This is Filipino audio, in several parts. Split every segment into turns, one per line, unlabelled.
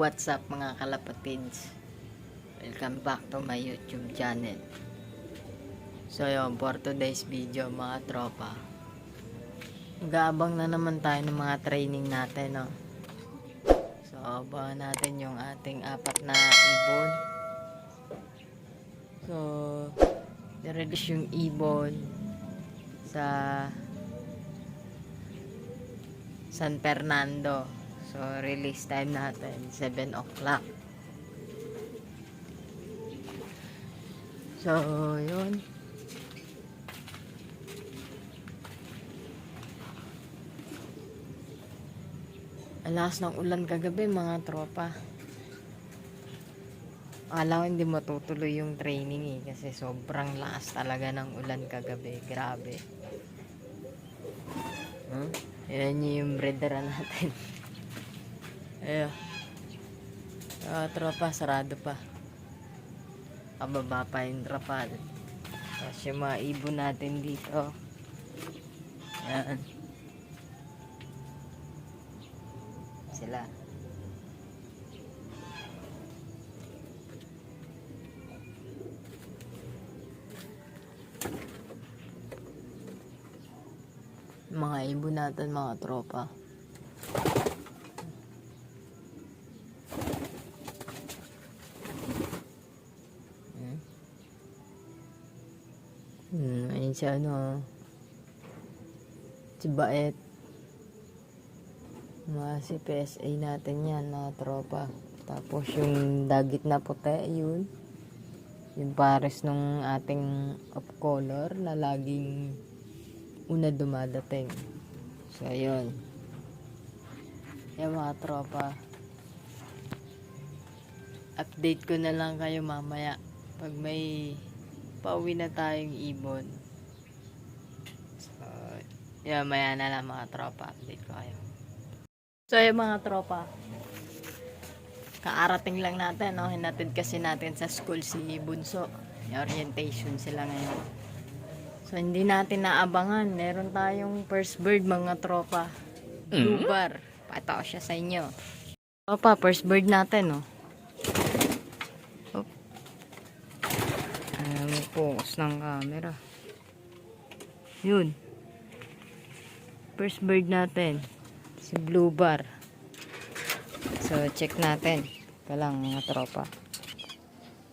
what's up mga kalapatids? Welcome back to my YouTube channel. So yun, for today's video mga tropa, mag-aabang na naman tayo ng mga training natin, no? So abangan natin yung ating 4 na ibon. So nirelease yung ibon sa San Fernando. So release time natin 7 o'clock. So yun, alas ng ulan kagabi mga tropa. Akala ko hindi matutuloy yung training kasi sobrang lakas talaga ng ulan kagabi. Grabe. Yan yung breeder natin. Ayun. Tropa, sarado pa. Pababa pa yung trapal. Tapos yung mga ibon natin dito. Yan. Sila. Mga ibon natin mga tropa. Ayun si si Baet. Si PSA natin yan mga tropa. Tapos yung dagit na puti, yun yung pares nung ating off color na laging una dumadating. So yun, yung mga tropa, update ko na lang kayo mamaya pag may pauwi na tayong ibon. So yun, maya na lang mga tropa, update ko kayo. So yung mga tropa, kaarating lang natin, no? Hinatid kasi natin sa school si Bunso. May orientation sila ngayon. So hindi natin naabangan, meron tayong first bird mga tropa. Blue bar. Pataw siya sa inyo. Tropa, first bird natin, no? Focus ng camera. Yun. First bird natin. Si blue bar. So, check natin. Ito lang mga tropa.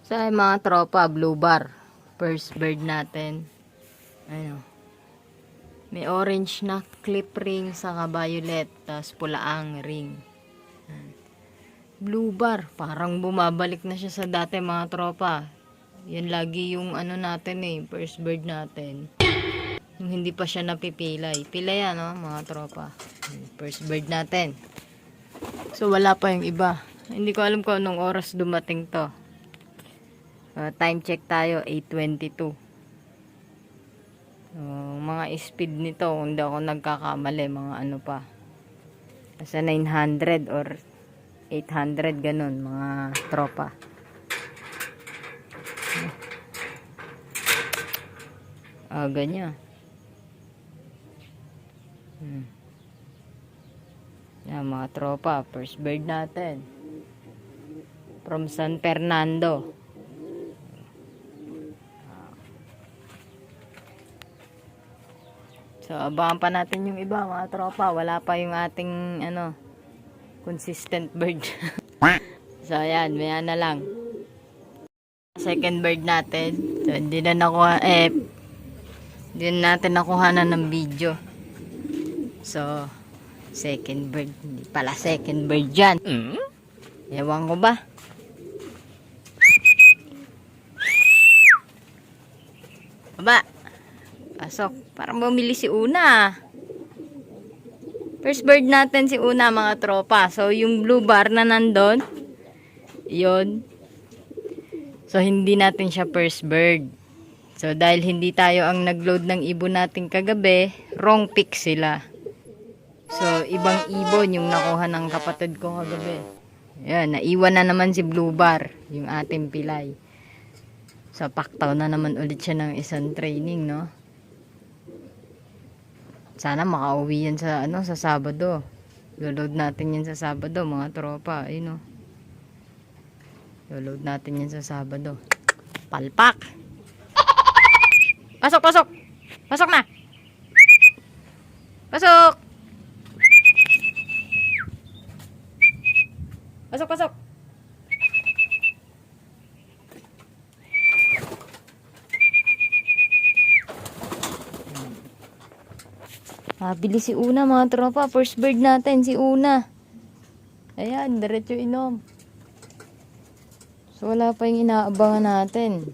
So, mga tropa, blue bar. First bird natin. Ano. May orange na clip ring saka violet. Tapos pulaang ring. Blue bar. Parang bumabalik na siya sa dati mga tropa. Yan lagi yung natin first bird natin. Yung hindi pa siya napipilay. Pilay yan, no, mga tropa. First bird natin. So wala pa yung iba. Hindi ko alam kung anong oras dumating to. Time check tayo, 8:22. Mga speed nito, kung hindi ako nagkakamali, mga pa. Nasa 900 or 800, ganun, mga tropa. Ganyan. Yan mga tropa, first bird natin. From San Fernando. So, abangan pa natin yung iba mga tropa. Wala pa yung ating consistent bird. So, ayan, maya na lang. Second bird natin. So, hindi na nakuha, hindi natin nakuha na ng video. So, second bird. Hindi pala second bird dyan. Ewan ko ba? Baba. Pasok. Parang bumili si Una. First bird natin si Una mga tropa. So, yung blue bar na nandun, yun. So, hindi natin siya first bird. So, dahil hindi tayo ang nagload ng ibon natin kagabi, wrong pick sila. So, ibang ibon yung nakuha ng kapatid ko kagabi. Yan, naiwan na naman si blue bar, yung ating pilay. So, paktaw na naman ulit siya ng isang training, no? Sana makauwi yan sa Sabado. Load natin yan sa Sabado, mga tropa. Ayun, no? Load natin yan sa Sabado. Palpak! Pasok, pasok! Pasok na! Pasok! Pasok, pasok! Mabilis si Una mga tropa. First bird natin si Una. Ayan, diretso inom. So wala pa yung inaabangan natin.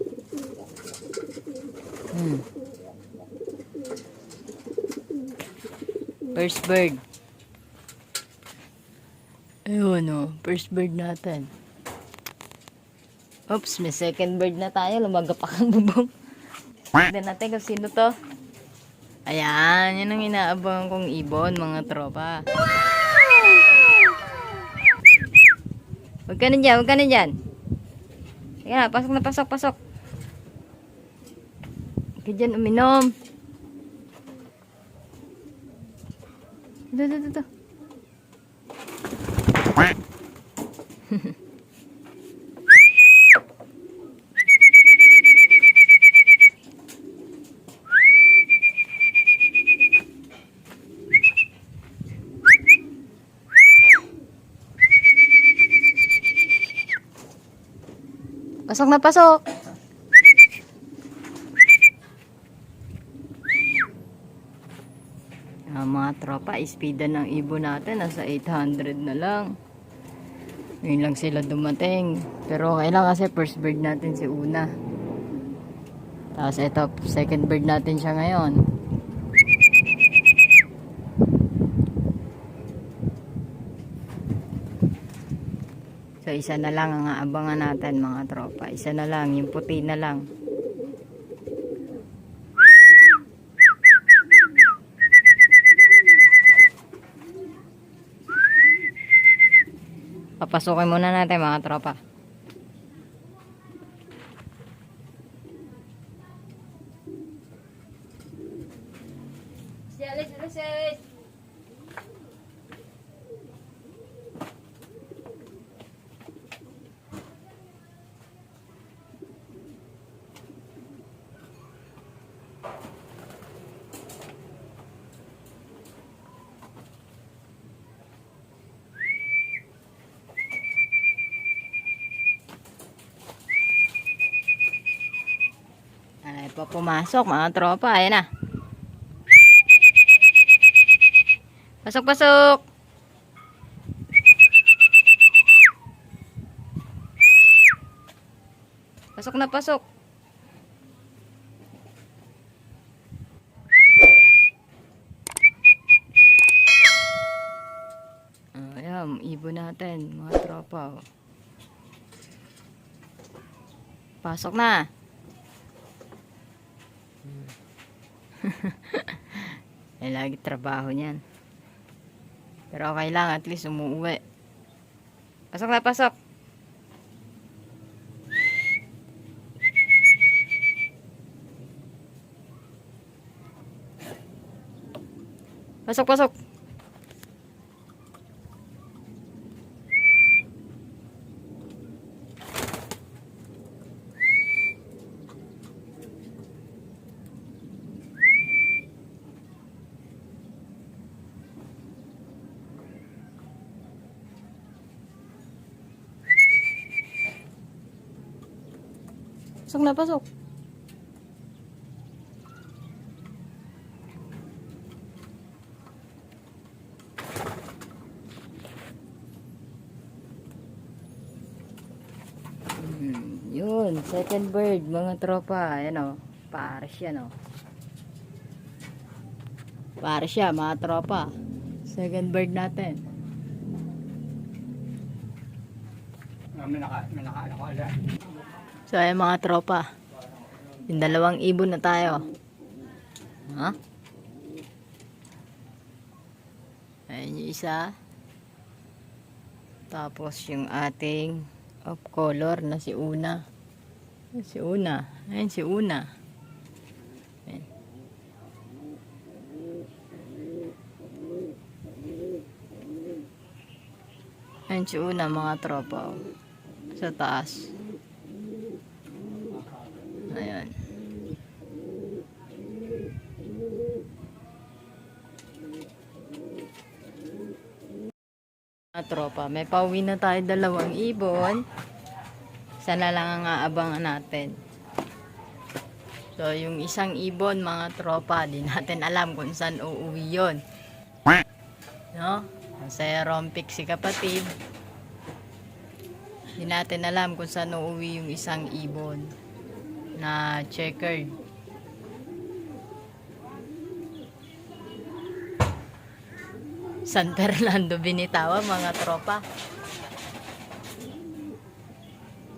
First bird. Ayun o, first bird natin. Oops, may second bird na tayo. Lumagapak ang bubong. Tignan natin kung sino to. Ayan, yun ang inaabangan kong ibon, mga tropa. Huwag ka na dyan, huwag ka na dyan. Sige na, pasok na, pasok, pasok. Huwag ka dyan uminom. Ito. Pasok na, pasok. Mga tropa, speedan ng ibon natin. Nasa 800 na lang. Ngayon lang sila dumating. Pero okay lang kasi first bird natin si Una. Tapos ito, second bird natin siya ngayon. So isa na lang ang aabangan natin mga tropa. Isa na lang, yung puti na lang. Papasukin muna natin mga tropa. Alis. Ay, pumasok mga tropa. Ayan na. Pasok, pasok. Pasok na, pasok. Ayan, ibon natin mga tropa. Pasok na. Eh, lagi trabaho niyan. Pero okay lang, at least umuwi. Pasok na, pasok. Pasok, pasok. Pasok na, pasok. Yun, second bird, mga tropa. Ayan o, pares yan o. Pares siya, mga tropa. Second bird natin.
May naka.
So, ayan mga tropa. Yung dalawang ibon na tayo. Ha? Ayan yung isa. Tapos yung ating off color na si Una. Si Una. Ayan si Una. Ayan. Ayan si Una mga tropa. Sa taas. Ayan. Mga tropa, may pauwi na tayo 2 ibon. Sana lang ang aabangan natin. So, yung isang ibon, mga tropa, di natin alam kung saan uuwi yun. No? Sa Rompik si kapatid. Di natin alam kung saan uuwi yung isang ibon na checkered. San Fernando Binitawa, mga tropa.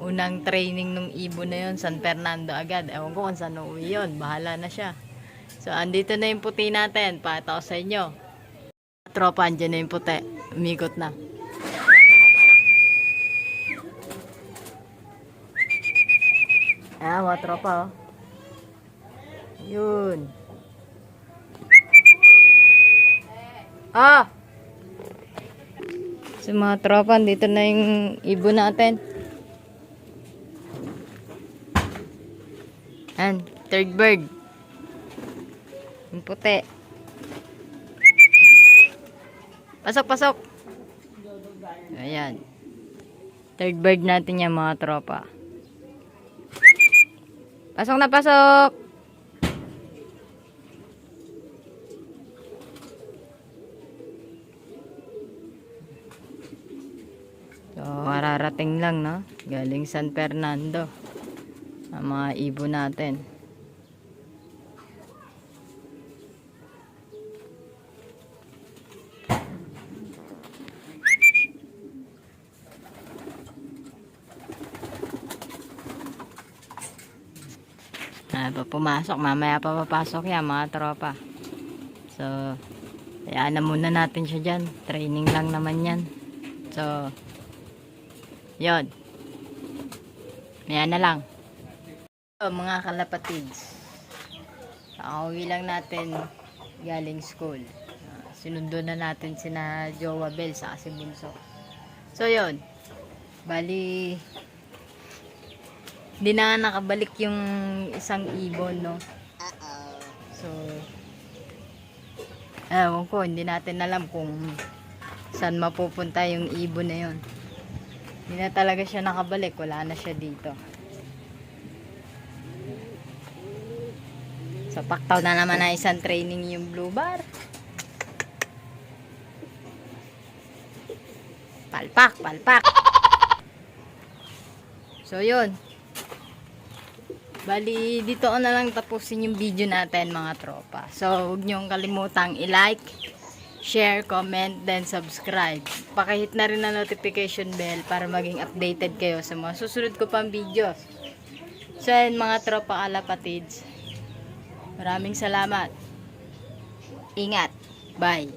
Unang training nung ibon na yun, San Fernando agad. Ewan ko kung saan uuwi yun. Bahala na siya. So, andito na yung puti natin. Pakita ko sa inyo. Tropa, andyan na yung puti. Umikot na. Mga tropa, oh. Yun. Ah! So, mga tropa, dito na yung ibon natin. Yan, third bird. Yung puti. Pasok, pasok. Ayan. Third bird natin yan, mga tropa. Pasok na, pasok. So, kararating lang, no? Galing San Fernando. Ang mga ibon natin. Pumasok. Mamaya pa papasok yan, mga tropa. So, hayaan na muna natin siya dyan. Training lang naman yan. So, yun. Hayaan na lang. So, mga kalapatids. Pauwi lang natin galing school. Sinundo na natin sina Jowa Bell sa si Bunso. So, yun. Bali, hindi na nakabalik yung isang ibon, no? So, ewan ko, hindi natin alam kung saan mapupunta yung ibon na yun. Hindi na talaga siya nakabalik. Wala na siya dito. So, paktaw na naman na isang training yung blue bar. Palpak, palpak. So, yun. Bali, dito ko na lang tapusin yung video natin, mga tropa. So, huwag niyong kalimutang i-like, share, comment, then subscribe. Pakihit na rin ang notification bell para maging updated kayo sa mga susunod ko pang videos. So, yun, mga tropa kalapatids. Maraming salamat. Ingat. Bye.